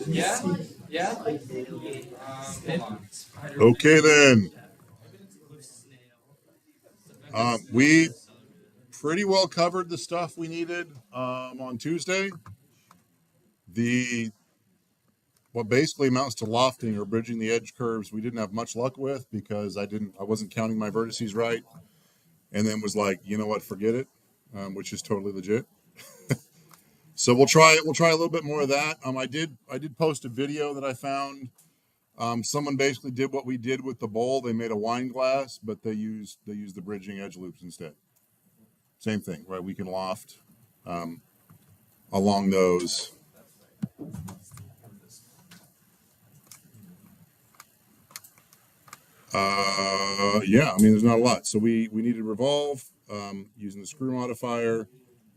Yeah? Yeah? Okay then. We pretty well covered the stuff we needed on Tuesday. What basically amounts to lofting or bridging the edge curves, we didn't have much luck with because I wasn't counting my vertices right, and then was like, you know what, forget it, which is totally legit. So we'll try a little bit more of that. I did post a video that I found. Someone basically did what we did with the bowl. They made a wine glass, but they used the bridging edge loops instead. Same thing, right? We can loft along those. Yeah, I mean, there's not a lot. So we need to revolve using the screw modifier.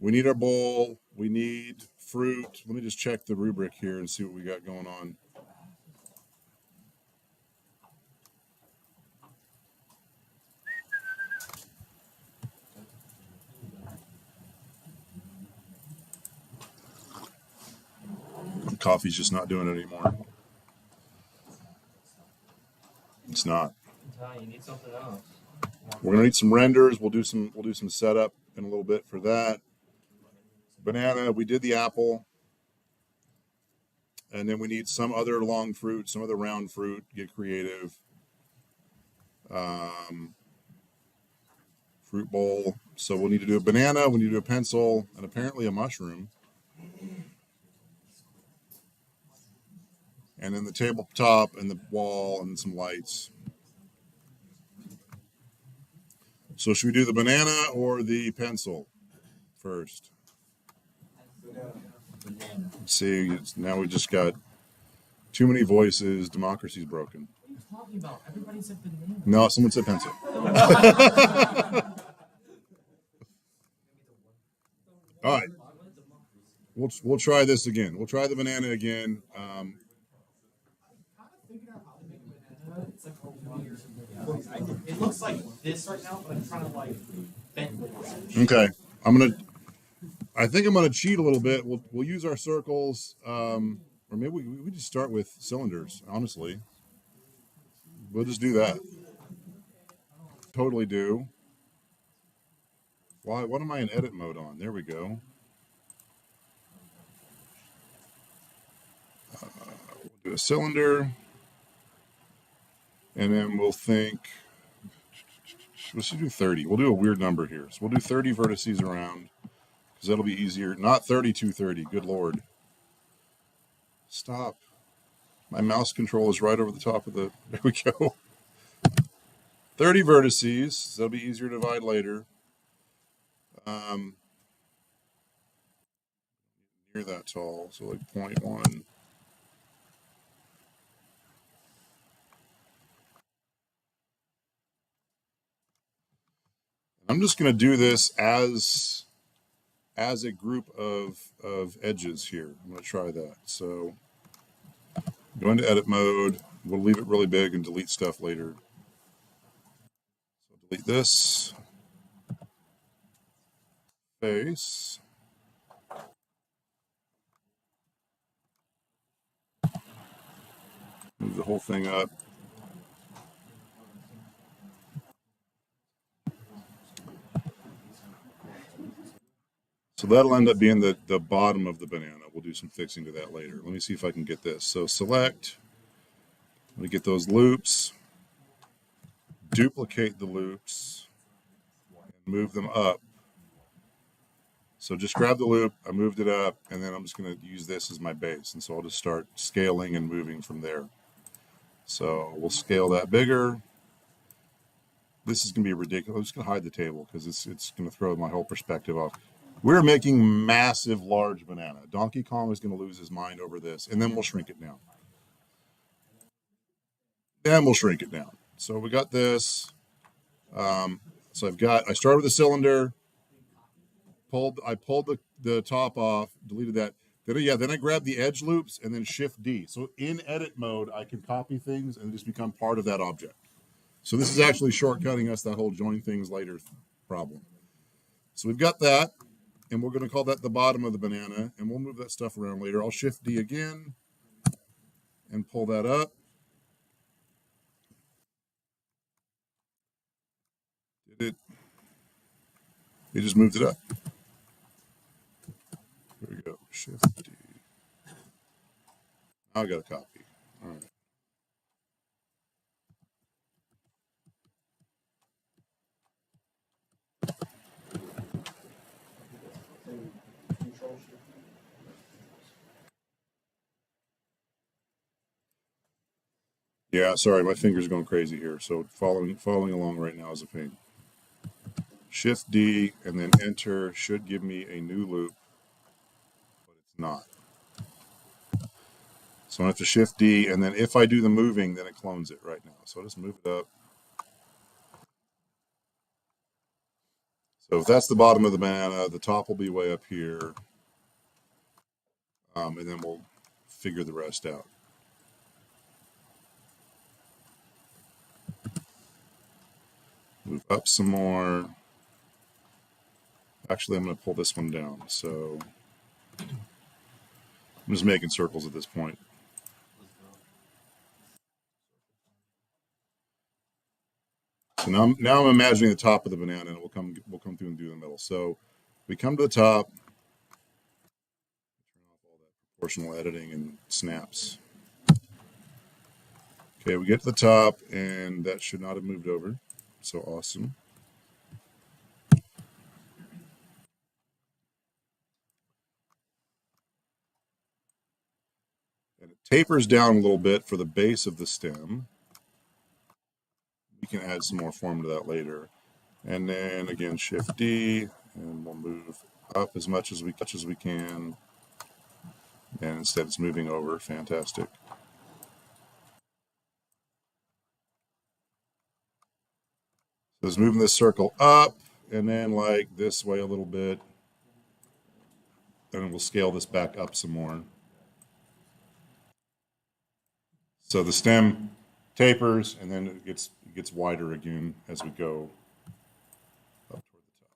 We need our bowl. We need fruit. Let me just check the rubric here and see what we got going on. Coffee's just not doing it anymore. It's not. You need something else. We're gonna need some renders. We'll do some setup in a little bit for that. Banana. We did the apple, and then we need some other long fruit, some other round fruit. Get creative. Fruit bowl. So we'll need to do a banana. We need to do a pencil, and apparently a mushroom. And then the tabletop and the wall and some lights. So should we do the banana or the pencil first? Let's see, now we just got too many voices. Democracy's broken. What are you talking about? Everybody said banana. No, someone said pencil. All right. We'll try this again. We'll try the banana again. It looks like this right now, but I'm trying to bend it. Okay. I think I'm gonna cheat a little bit. We'll use our circles, or maybe we just start with cylinders. Honestly, we'll just do that. Totally do. Why? What am I in edit mode on? There we go. We'll do a cylinder, and then we'll think. Let's do 30. We'll do a weird number here. So we'll do 30 vertices around, because that'll be easier. Not 3230. Good Lord. Stop. My mouse control is right over the top of the. There we go. 30 vertices. So that'll be easier to divide later. Near that tall. So like 0.1. I'm just going to do this as a group of edges here. I'm going to try that. So go into edit mode. We'll leave it really big and delete stuff later. So delete this. Face. Move the whole thing up. So that'll end up being the bottom of the banana. We'll do some fixing to that later. Let me see if I can get this. So select. Let me get those loops. Duplicate the loops. And move them up. So just grab the loop. I moved it up. And then I'm just going to use this as my base. And so I'll just start scaling and moving from there. So we'll scale that bigger. This is going to be ridiculous. I'm just going to hide the table because it's going to throw my whole perspective off. We're making massive, large banana. Donkey Kong is going to lose his mind over this, and then we'll shrink it down. So we got this. So I started with a cylinder. I pulled the top off, deleted that. Then I grabbed the edge loops and then Shift D. So in edit mode, I can copy things and just become part of that object. So this is actually shortcutting us that whole join things later problem. So we've got that. And we're going to call that the bottom of the banana, and we'll move that stuff around later. I'll Shift D again. and pull that up. Did it? It just moved it up. There we go. Shift D. Now I got a copy. All right. Yeah, sorry, my finger's going crazy here. So following along right now is a pain. Shift D and then enter should give me a new loop, but it's not. So I have to Shift D, and then if I do the moving, then it clones it right now. So I'll just move it up. So if that's the bottom of the banana, the top will be way up here, and then we'll figure the rest out. Move up some more. Actually, I'm going to pull this one down. So I'm just making circles at this point. So now I'm imagining the top of the banana, and we'll come through and do the middle. So we come to the top, turn off all that proportional editing and snaps. Okay, we get to the top, and that should not have moved over. So awesome. And it tapers down a little bit for the base of the stem. We can add some more form to that later. And then again, Shift D, and we'll move up as much as we can. And instead it's moving over. Fantastic. So it's moving this circle up and then like this way a little bit. And we'll scale this back up some more. So the stem tapers and then it gets wider again as we go up toward the top.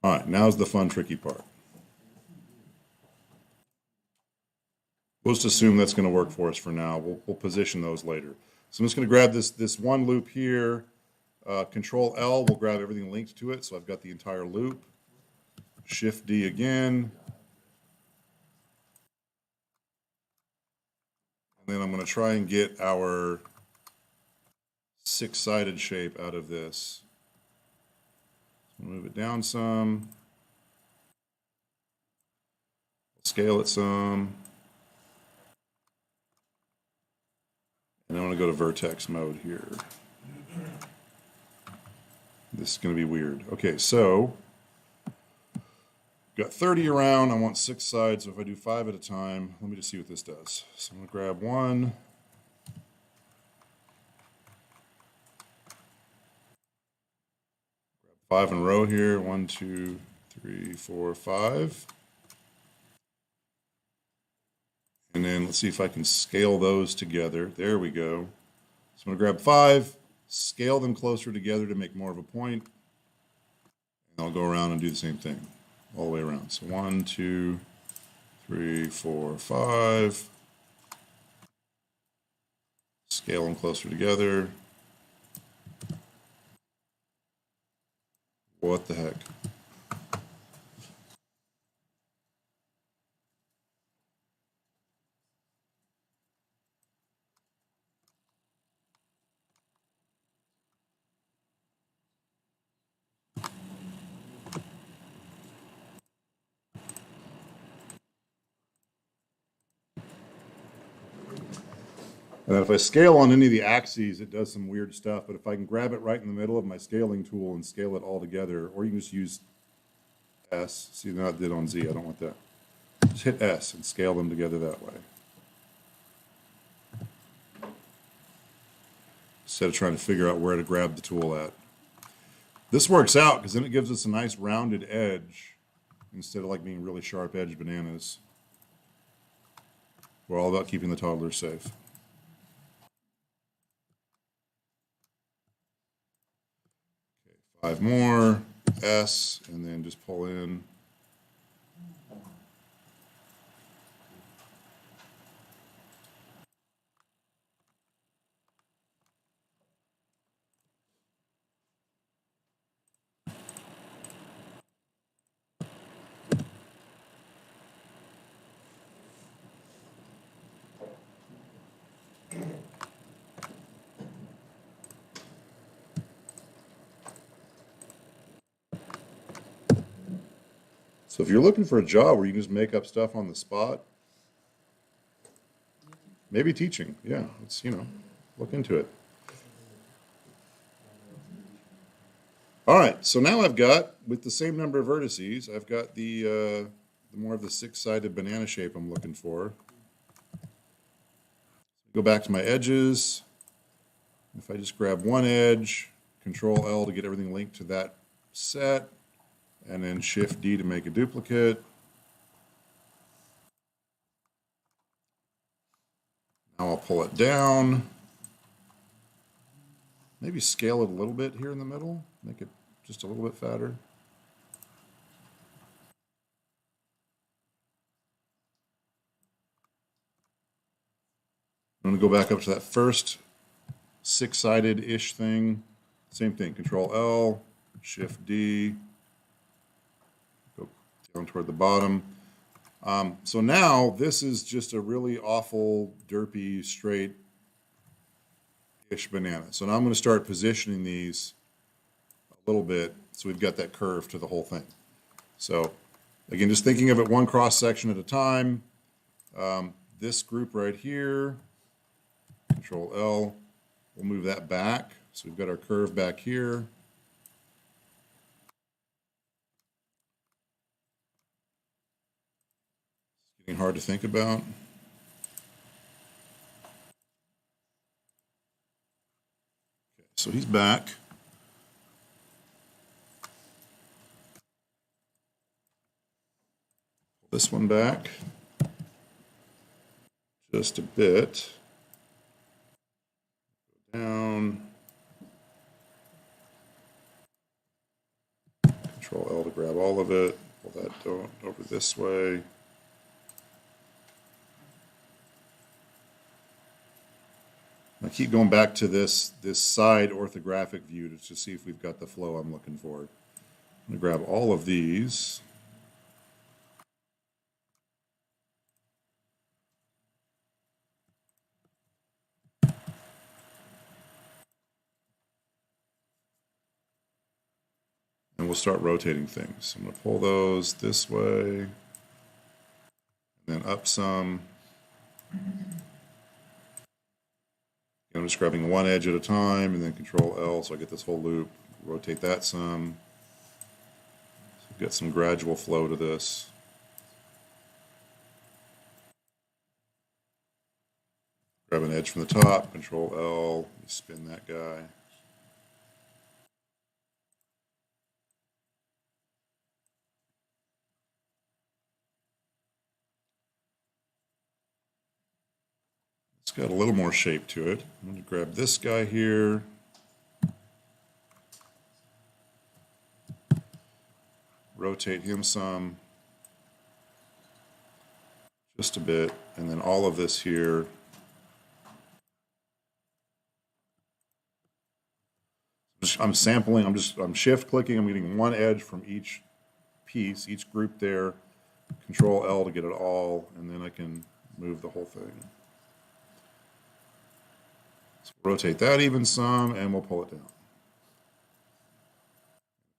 All right, now's the fun, tricky part. We'll just assume that's going to work for us for now. We'll position those later. So I'm just going to grab this one loop here. Control L will grab everything linked to it. So I've got the entire loop. Shift D again. And then I'm going to try and get our six-sided shape out of this. So move it down some. Scale it some. And I want to go to vertex mode here. This is going to be weird. Okay, so got 30 around. I want 6 sides. So if I do 5 at a time, let me just see what this does. So I'm going to grab one. Grab 5 in a row here. 1, 2, 3, 4, 5. And then let's see if I can scale those together. There we go. So I'm going to grab 5, scale them closer together to make more of a point. And I'll go around and do the same thing all the way around. So 1, 2, 3, 4, 5. Scale them closer together. What the heck? And then if I scale on any of the axes, it does some weird stuff. But if I can grab it right in the middle of my scaling tool and scale it all together, or you can just use S. See, now it did on Z. I don't want that. Just hit S and scale them together that way. Instead of trying to figure out where to grab the tool at. This works out because then it gives us a nice rounded edge instead of like being really sharp edged bananas. We're all about keeping the toddlers safe. Okay, 5 more, S, and then just pull in. So if you're looking for a job where you can just make up stuff on the spot, maybe teaching. Yeah, it's, look into it. All right, so now I've got, with the same number of vertices, I've got the more of the six-sided banana shape I'm looking for. Go back to my edges. If I just grab one edge, Control L to get everything linked to that set, and then Shift D to make a duplicate. Now I'll pull it down. Maybe scale it a little bit here in the middle, make it just a little bit fatter. I'm going to go back up to that first six-sided-ish thing. Same thing, Control L, Shift D, go down toward the bottom. So now this is just a really awful, derpy, straight-ish banana. So now I'm going to start positioning these a little bit so we've got that curve to the whole thing. So again, just thinking of it one cross section at a time. This group right here, Control L, we'll move that back. So we've got our curve back here. It's getting hard to think about. Okay, so he's back. Pull this one back just a bit. Go down. Control L to grab all of it. Pull that over this way. I keep going back to this side orthographic view to see if we've got the flow I'm looking for. I'm going to grab all of these. And we'll start rotating things. I'm going to pull those this way, and then up some. I'm just grabbing one edge at a time, and then Control L so I get this whole loop. Rotate that some. So get some gradual flow to this. Grab an edge from the top, Control L, spin that guy. It's got a little more shape to it. I'm going to grab this guy here. Rotate him some. Just a bit. And then all of this here. I'm sampling, I'm shift clicking, I'm getting one edge from each piece, each group there. Control L to get it all, and then I can move the whole thing. So rotate that even some, and we'll pull it down.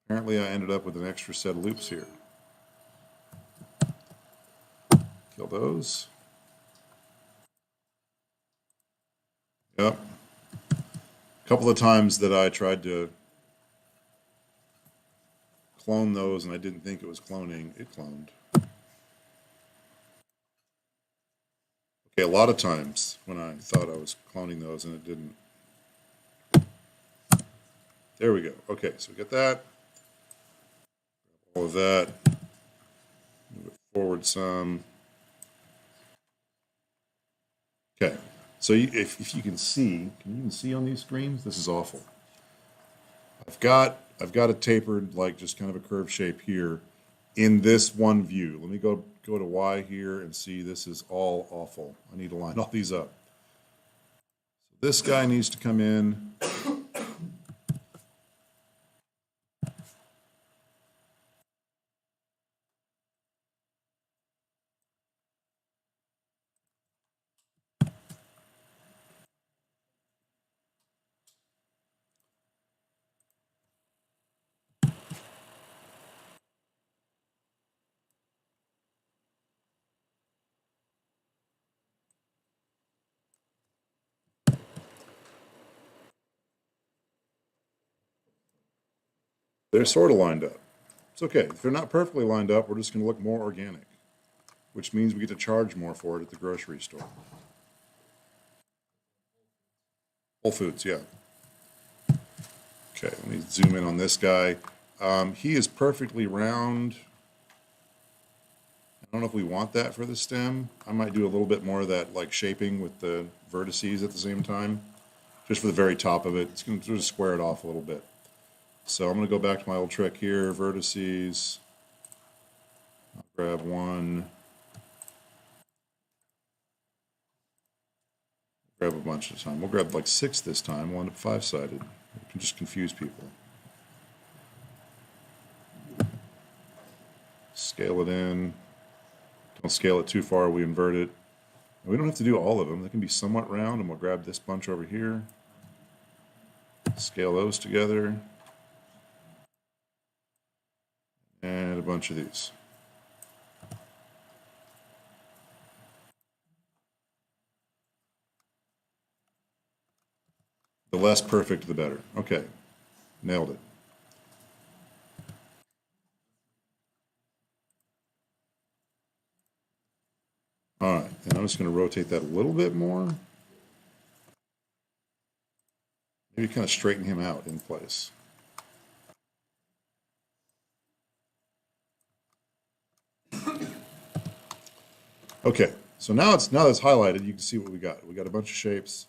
Apparently I ended up with an extra set of loops here. Kill those. Yep. A couple of times that I tried to clone those and I didn't think it was cloning, it cloned. Okay, a lot of times when I thought I was cloning those and it didn't. There we go. Okay, so we get that. All of that. Move it forward some. Okay, so if you can see, can you even see on these screens? This is awful. I've got it tapered like just kind of a curved shape here in this one view. Let me go to Y here and see this is all awful. I need to line all these up. So this guy needs to come in. They're sort of lined up. It's okay. If they're not perfectly lined up, we're just going to look more organic, which means we get to charge more for it at the grocery store. Whole Foods, yeah. Okay, let me zoom in on this guy. He is perfectly round. I don't know if we want that for the stem. I might do a little bit more of that like shaping with the vertices at the same time, just for the very top of it. It's going to just square it off a little bit. So I'm going to go back to my old trick here, vertices. I'll grab one. Grab a bunch of time. We'll grab like 6 this time. We'll end up 5-sided. We can just confuse people. Scale it in. Don't scale it too far, we invert it. And we don't have to do all of them. They can be somewhat round, and we'll grab this bunch over here. Scale those together. And a bunch of these. The less perfect, the better. Okay, nailed it. All right, and I'm just going to rotate that a little bit more. Maybe kind of straighten him out in place. Okay, so now that's highlighted, you can see what we got. We got a bunch of shapes,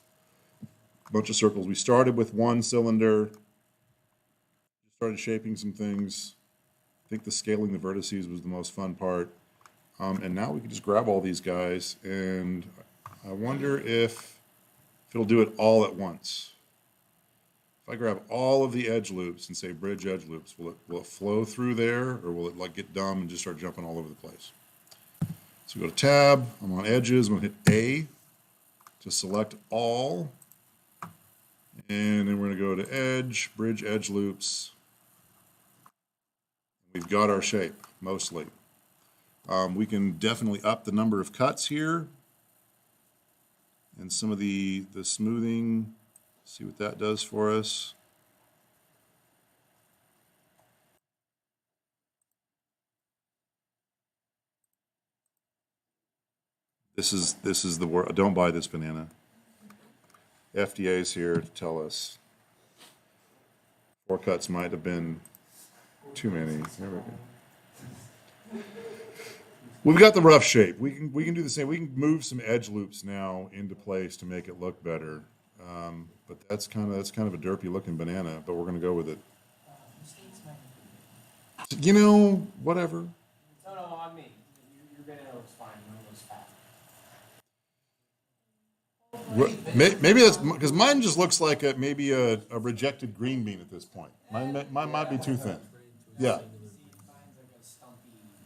a bunch of circles. We started with one cylinder, started shaping some things. I think the scaling the vertices was the most fun part. And now we can just grab all these guys, and I wonder if it'll do it all at once. If I grab all of the edge loops and say bridge edge loops, will it flow through there, or will it like get dumb and just start jumping all over the place? So go to tab, I'm on edges, I'm gonna hit A to select all, and then we're gonna go to edge, bridge edge loops. We've got our shape, mostly. We can definitely up the number of cuts here, and some of the smoothing, see what that does for us. This is the word. Don't buy this banana. FDA's here to tell us 4 cuts might have been too many. There we go. We've got the rough shape. We can do the same. We can move some edge loops now into place to make it look better. But that's kind of a derpy looking banana. But we're gonna go with it. You know, whatever. No, on me. Your banana looks fine. Mine looks fat. Maybe that's because mine just looks like maybe a rejected green bean at this point. Mine might be too thin. Yeah.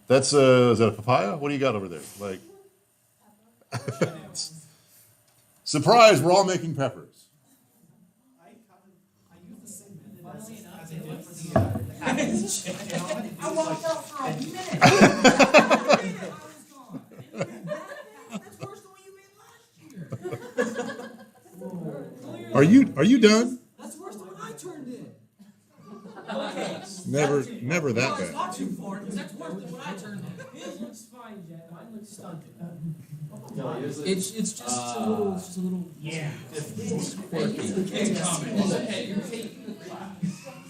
That's is that a papaya? What do you got over there? Like, surprise! We're all making peppers. I use the same method as I did for the I walked out 5 minutes. That's worse than what you made last year. Are you done? That's worse than what I turned in. Never that It's bad. not too far, because that's worse than what I turned in. His looks fine, Jen. Mine looks stunted. It's just a little. Yeah.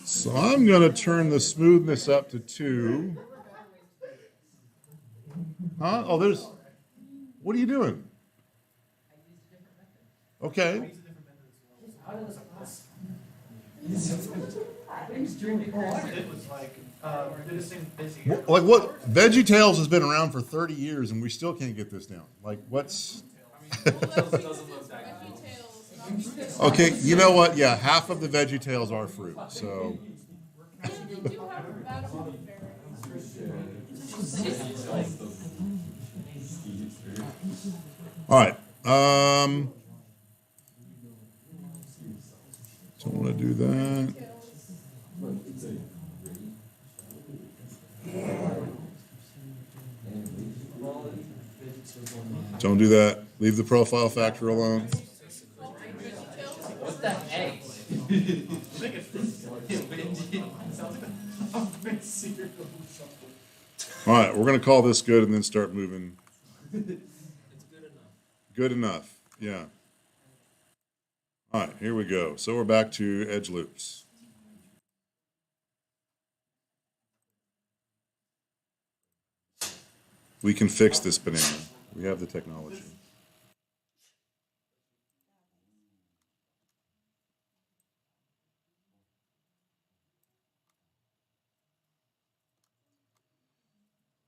So I'm gonna turn the smoothness up to 2. Huh? Oh, there's. What are you doing? Okay. It was like, did the same busy. Like what? VeggieTales has been around for 30 years and we still can't get this down. Like what's? Okay, you know what? Yeah, half of the VeggieTales are fruit. So. All right. Don't want to do that. Don't do that. Leave the profile factor alone. What's that egg? All right, we're gonna call this good and then start moving. It's good enough. Good enough, yeah. All right, here we go. So we're back to edge loops. We can fix this banana. We have the technology.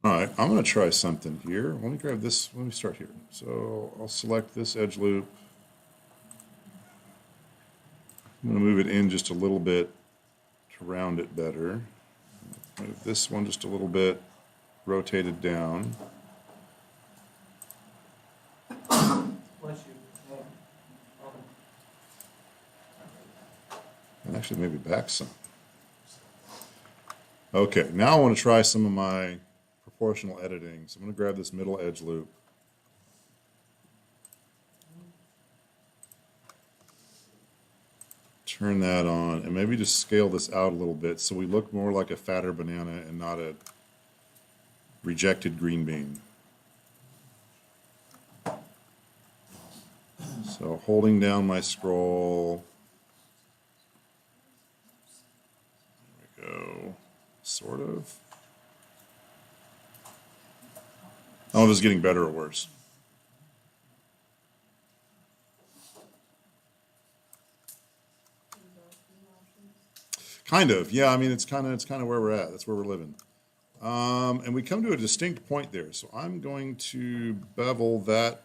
All right, I'm going to try something here. Let me grab this. Let me start here. So I'll select this edge loop. I'm going to move it in just a little bit to round it better. Move this one just a little bit, rotate it down. And actually maybe back some. Okay, now I want to try some of my proportional editing. So I'm going to grab this middle edge loop. Turn that on and maybe just scale this out a little bit so we look more like a fatter banana and not a rejected green bean. So holding down my scroll. There we go. Sort of. I don't know if it's getting better or worse. Kind of, yeah. I mean, it's kind of where we're at. That's where we're living. And we come to a distinct point there. So I'm going to bevel that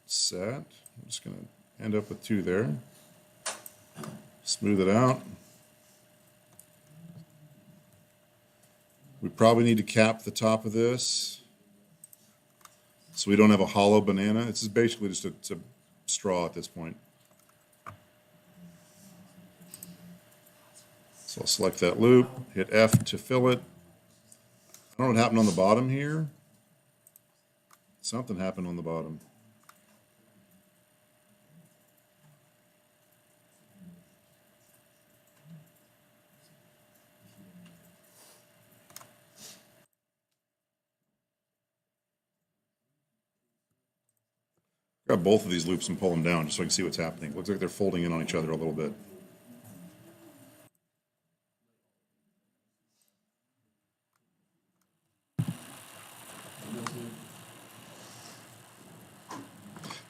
set. I'm just going to end up with 2 there. Smooth it out. We probably need to cap the top of this so we don't have a hollow banana. This is basically just a straw at this point. So I'll select that loop, hit F to fill it. I don't know what happened on the bottom here. Something happened on the bottom. Grab both of these loops and pull them down just so I can see what's happening. Looks like they're folding in on each other a little bit.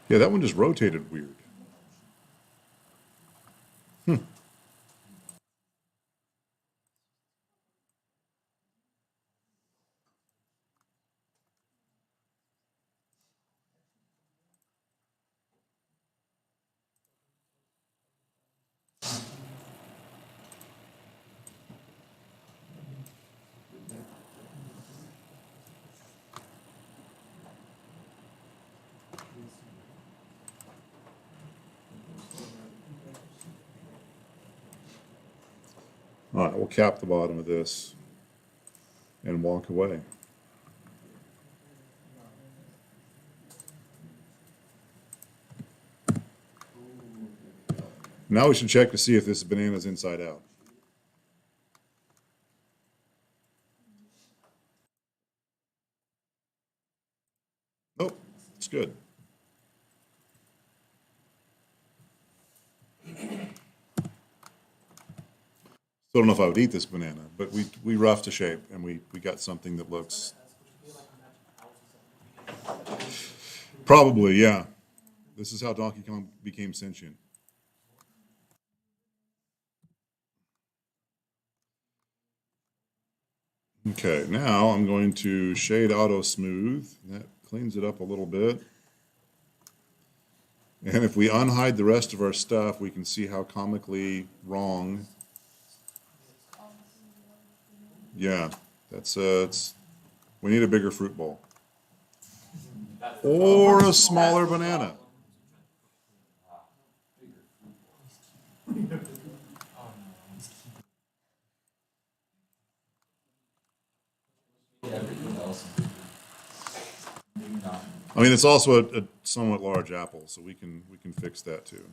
Yeah, that one just rotated weird. All right, we'll cap the bottom of this and walk away. Now we should check to see if this banana is inside out. Oh, it's good. Still don't know if I would eat this banana, but we roughed to shape and we got something that looks. Probably, yeah. This is how Donkey Kong became sentient. Okay, now I'm going to shade auto smooth. That cleans it up a little bit. And if we unhide the rest of our stuff, we can see how comically wrong. Yeah, we need a bigger fruit bowl. Or a smaller banana. I mean, it's also a somewhat large apple, so we can fix that too.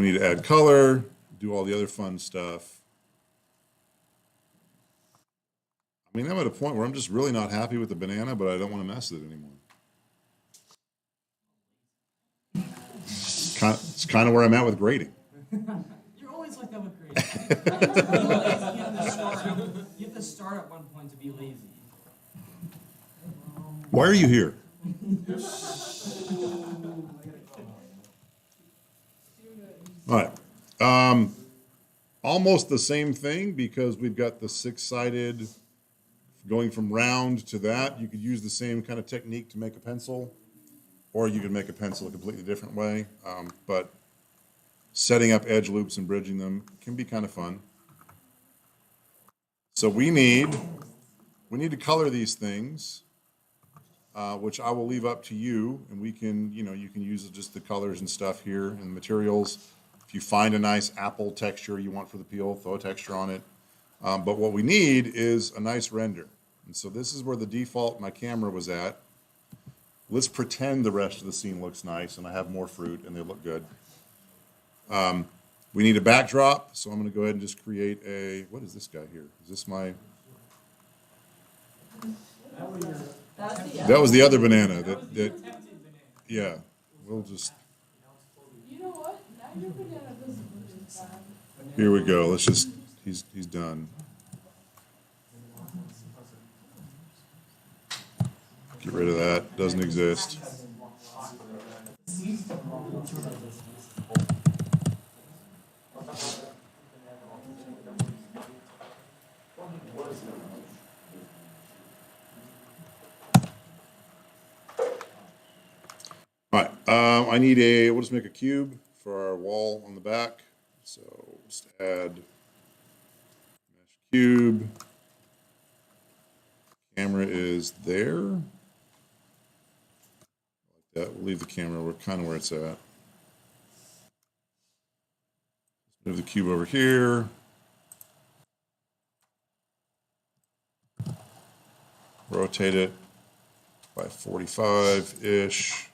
We need to add color, do all the other fun stuff. I mean, I'm at a point where I'm just really not happy with the banana, but I don't want to mess with it anymore. It's kind of where I'm at with grading. You're always like that with grading. You have to start at one point to be lazy. Why are you here? All right. Almost the same thing because we've got the six-sided going from round to that. You could use the same kind of technique to make a pencil, or you could make a pencil a completely different way. But setting up edge loops and bridging them can be kind of fun. So we need to color these things, which I will leave up to you, and we can, you can use just the colors and stuff here and the materials. If you find a nice apple texture you want for the peel, throw a texture on it. But what we need is a nice render. And so this is where the default my camera was at. Let's pretend the rest of the scene looks nice and I have more fruit and they look good. We need a backdrop, so I'm going to go ahead and just create a, what is this guy here? Is this my... That was the other banana. Yeah, we'll just... You know what? Now your banana doesn't look as bad. Here we go. Let's just, he's done. Get rid of that. Doesn't exist. All right. I need we'll just make a cube for our wall on the back. So just add mesh cube. Camera is there. Like that. We'll leave the camera kind of where it's at. Move the cube over here. Rotate it by 45-ish.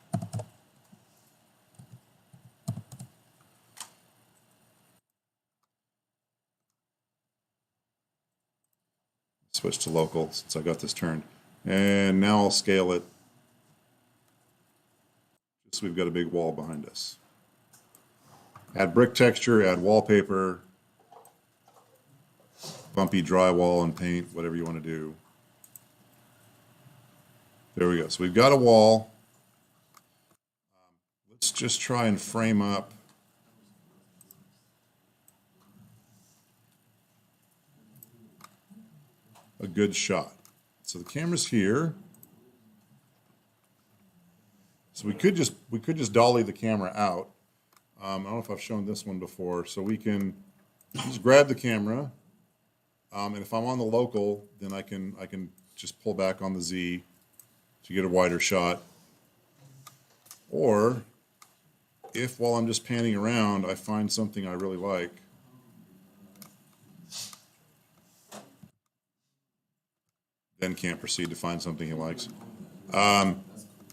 Switch to local since I got this turned. And now I'll scale it just so we've got a big wall behind us. Add brick texture, add wallpaper, bumpy drywall and paint, whatever you want to do. There we go. So we've got a wall. Let's just try and frame up a good shot. So the camera's here. So we could just dolly the camera out. I don't know if I've shown this one before. So we can just grab the camera, and if I'm on the local, then I can just pull back on the Z to get a wider shot. Or if while I'm just panning around, I find something I really like, then can't proceed to find something he likes.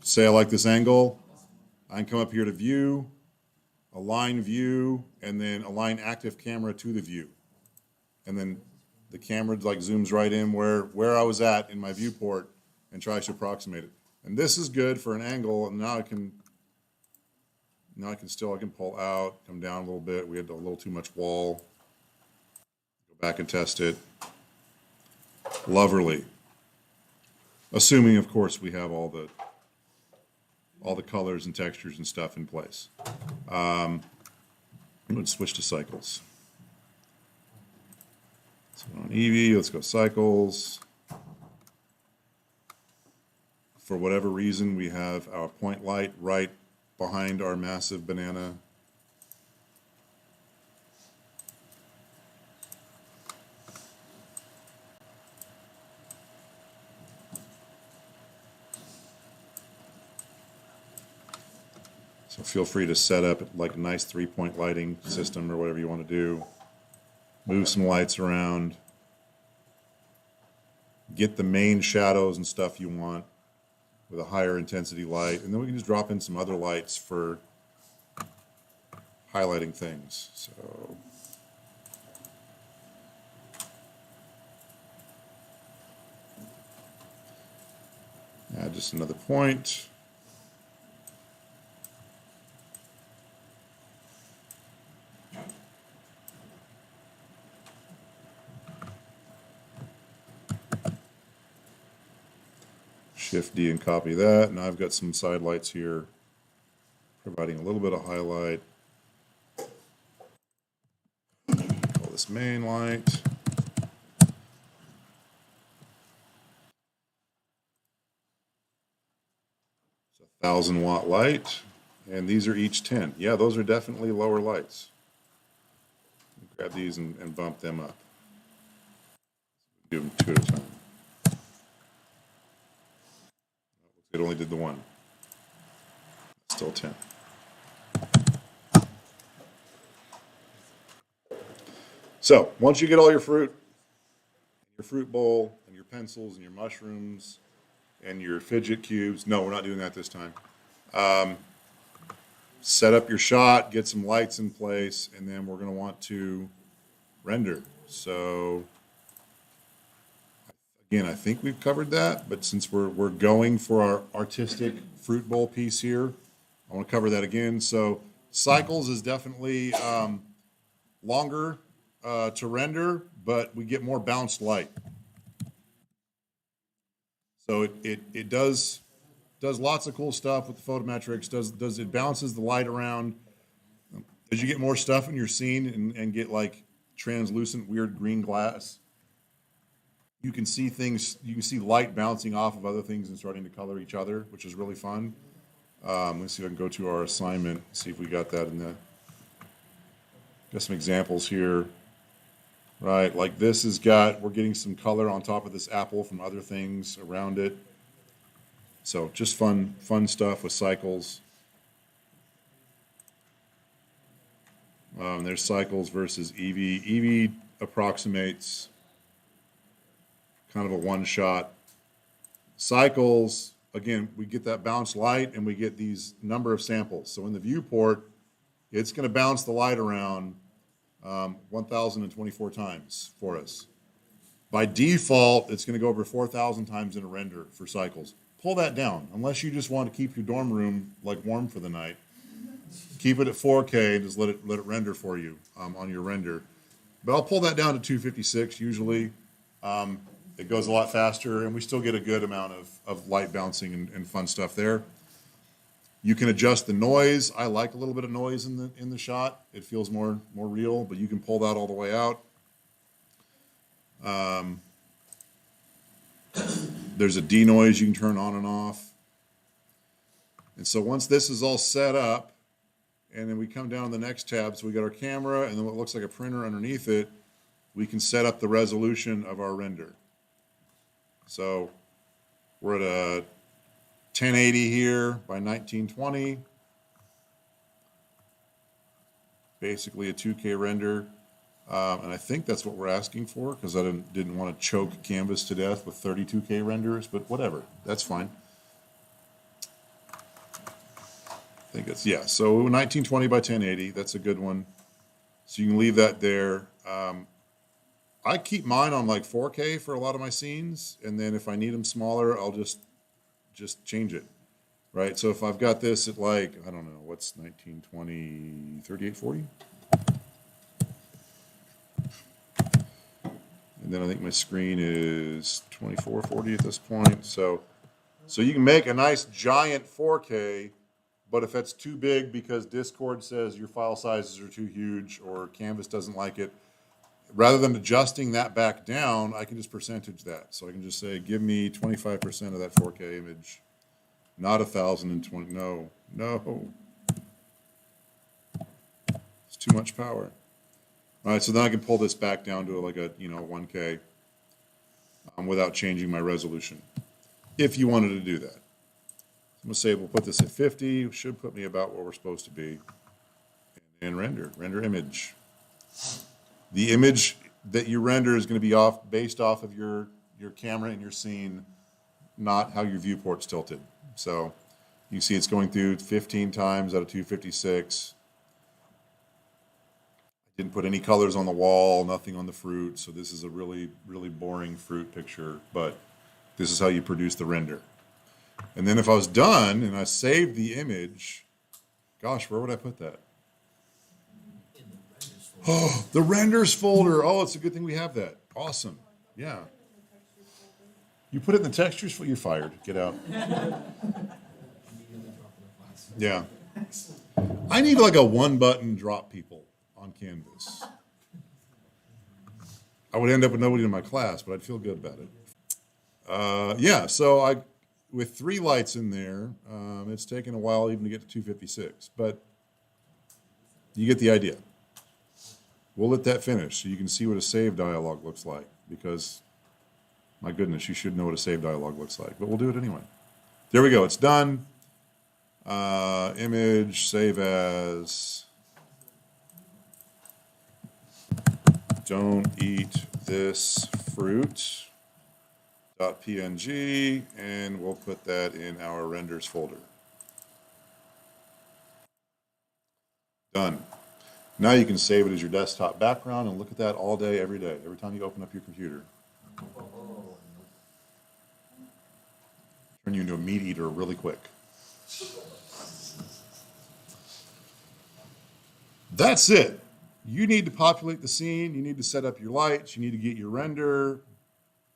Say I like this angle, I can come up here to view, align view, and then align active camera to the view. And then the camera like zooms right in where I was at in my viewport and tries to approximate it. And this is good for an angle, and now I can pull out, come down a little bit. We had a little too much wall. Go back and test it. Lovely. Assuming, of course, we have all the colors and textures and stuff in place. I'm going to switch to cycles. So on Eevee, let's go cycles. For whatever reason, we have our point light right behind our massive banana. So feel free to set up like a nice 3-point lighting system or whatever you want to do. Move some lights around. Get the main shadows and stuff you want with a higher intensity light. And then we can just drop in some other lights for highlighting things. So add just another point. Shift D and copy that. Now I've got some side lights here, providing a little bit of highlight. Call this main light. It's a 1,000-watt light, and these are each 10. Yeah, those are definitely lower lights. Grab these and bump them up. Do them 2 at a time. It only did the 1. Still 10. So once you get all your fruit bowl, and your pencils, and your mushrooms, and your fidget cubes, no, we're not doing that this time. Set up your shot, get some lights in place, and then we're going to want to render. So again, I think we've covered that, but since we're going for our artistic fruit bowl piece here, I want to cover that again. So cycles is definitely longer to render, but we get more bounced light. So it does lots of cool stuff with the photometrics. It bounces the light around. As you get more stuff in your scene and get like translucent weird green glass, you can see things, you can see light bouncing off of other things and starting to color each other, which is really fun. Let's see if I can go to our assignment, see if we got that in the, got some examples here. Right, like this has got, we're getting some color on top of this apple from other things around it. So just fun stuff with cycles. There's cycles versus Eevee. Eevee approximates kind of a one-shot. Cycles, again, we get that bounce light and we get these number of samples. So in the viewport, it's going to bounce the light around 1,024 times for us. By default, it's going to go over 4,000 times in a render for cycles. Pull that down, unless you just want to keep your dorm room like warm for the night. Keep it at 4K and just let it render for you on your render. But I'll pull that down to 256 usually. It goes a lot faster, and we still get a good amount of light bouncing and fun stuff there. You can adjust the noise. I like a little bit of noise in the shot. It feels more real, but you can pull that all the way out. There's a denoise you can turn on and off. And so once this is all set up, and then we come down to the next tab, so we got our camera and then what looks like a printer underneath it, we can set up the resolution of our render. So we're at a 1080 here by 1920. Basically a 2K render. And I think that's what we're asking for because I didn't want to choke Canvas to death with 32K renders, but whatever, that's fine. I think it's, yeah, so 1920 by 1080, that's a good one. So you can leave that there. I keep mine on like 4K for a lot of my scenes, and then if I need them smaller, I'll just change it, right? So if I've got this at like, I don't know, what's 1920, 3840? And then I think my screen is 2440 at this point. So you can make a nice giant 4K, but if that's too big because Discord says your file sizes are too huge or Canvas doesn't like it, rather than adjusting that back down, I can just percentage that. So I can just say, give me 25% of that 4K image, not 1,020. No. It's too much power. All right, so then I can pull this back down to like a 1K without changing my resolution, if you wanted to do that. I'm gonna say we'll put this at 50. Should put me about where we're supposed to be. And render image. The image that you render is going to be based off of your camera and your scene, not how your viewport's tilted. So you see it's going through 15 times out of 256. Didn't put any colors on the wall, nothing on the fruit. So this is a really, really boring fruit picture, but this is how you produce the render. And then if I was done and I saved the image, gosh, where would I put that? In the renders folder. Oh, the renders folder. Oh, it's a good thing we have that. Awesome. Yeah. You put it in the textures folder, you're fired. Get out. Immediately drop in the class. Yeah. I need like a one button drop people on Canvas. I would end up with nobody in my class, but I'd feel good about it. Yeah, so with 3 lights in there, it's taken a while even to get to 256, but you get the idea. We'll let that finish so you can see what a save dialog looks like, because my goodness, you should know what a save dialog looks like, but we'll do it anyway. There we go, it's done. Image, save as. Don't eat this fruit. .png, and we'll put that in our renders folder. Done. Now you can save it as your desktop background and look at that all day, every time you open up your computer. Turn you into a meat eater really quick. That's it. You need to populate the scene, you need to set up your lights, you need to get your render,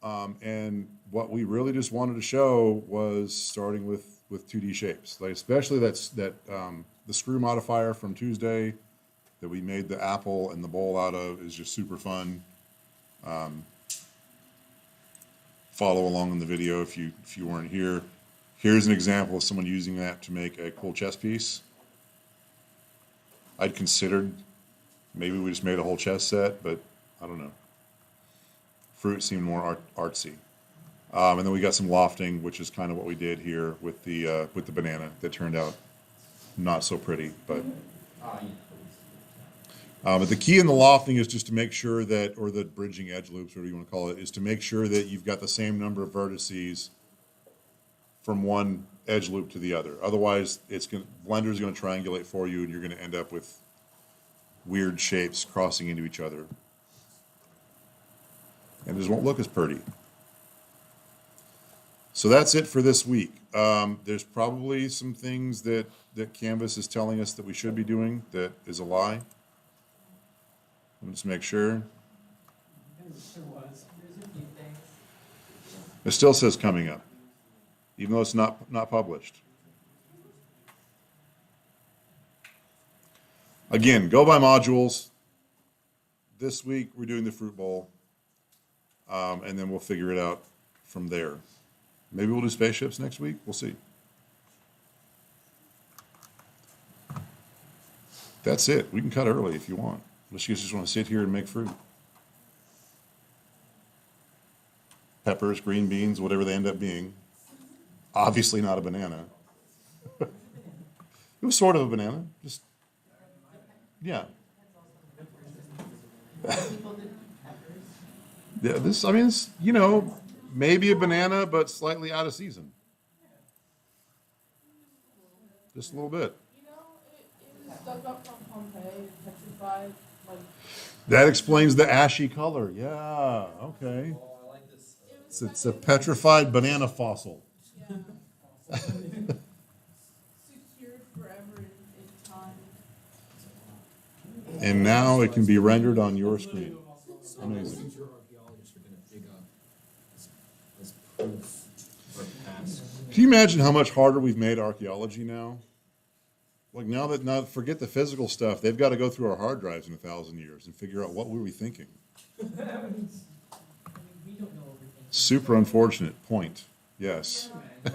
and what we really just wanted to show was starting with 2D shapes, like especially the screw modifier from Tuesday that we made the apple and the bowl out of is just super fun. Follow along in the video if you weren't here. Here's an example of someone using that to make a cool chess piece. I'd considered maybe we just made a whole chess set, but I don't know. Fruit seemed more artsy. And then we got some lofting, which is kind of what we did here with the banana that turned out not so pretty. But the key in the lofting is just to make sure that, or the bridging edge loops, whatever you want to call it, is to make sure that you've got the same number of vertices from one edge loop to the other. Otherwise, Blender's going to triangulate for you, and you're going to end up with weird shapes crossing into each other. And it just won't look as pretty. So that's it for this week. There's probably some things that Canvas is telling us that we should be doing that is a lie. Let's make sure. There was. There's a few things. It still says coming up, even though it's not published. Again, go by modules. This week we're doing the fruit bowl, and then we'll figure it out from there. Maybe we'll do spaceships next week. We'll see. That's it. We can cut early if you want. Unless you just want to sit here and make fruit. Peppers, green beans, whatever they end up being. Obviously not a banana. It was sort of a banana. Just, yeah. Yeah, I mean, it's, maybe a banana, but slightly out of season. Just a little bit. It was dug up from Pompeii, petrified, like. That explains the ashy color. Yeah, okay. Oh, I like this. It's a petrified banana fossil. Yeah. Secured forever in time. And now it can be rendered on your screen. Amazing. Future archaeologists are going to dig up as proof for past. Can you imagine how much harder we've made archaeology now? Like now forget the physical stuff. They've got to go through our hard drives in 1,000 years and figure out what were we thinking. We don't know everything. Super unfortunate point. Yes. I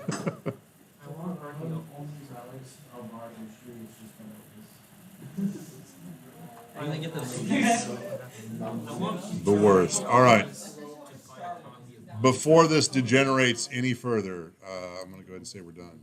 want archaeology relics of art and streets just Why do they get the movies? The worst. All right. Before this degenerates any further, I'm going to go ahead and say we're done.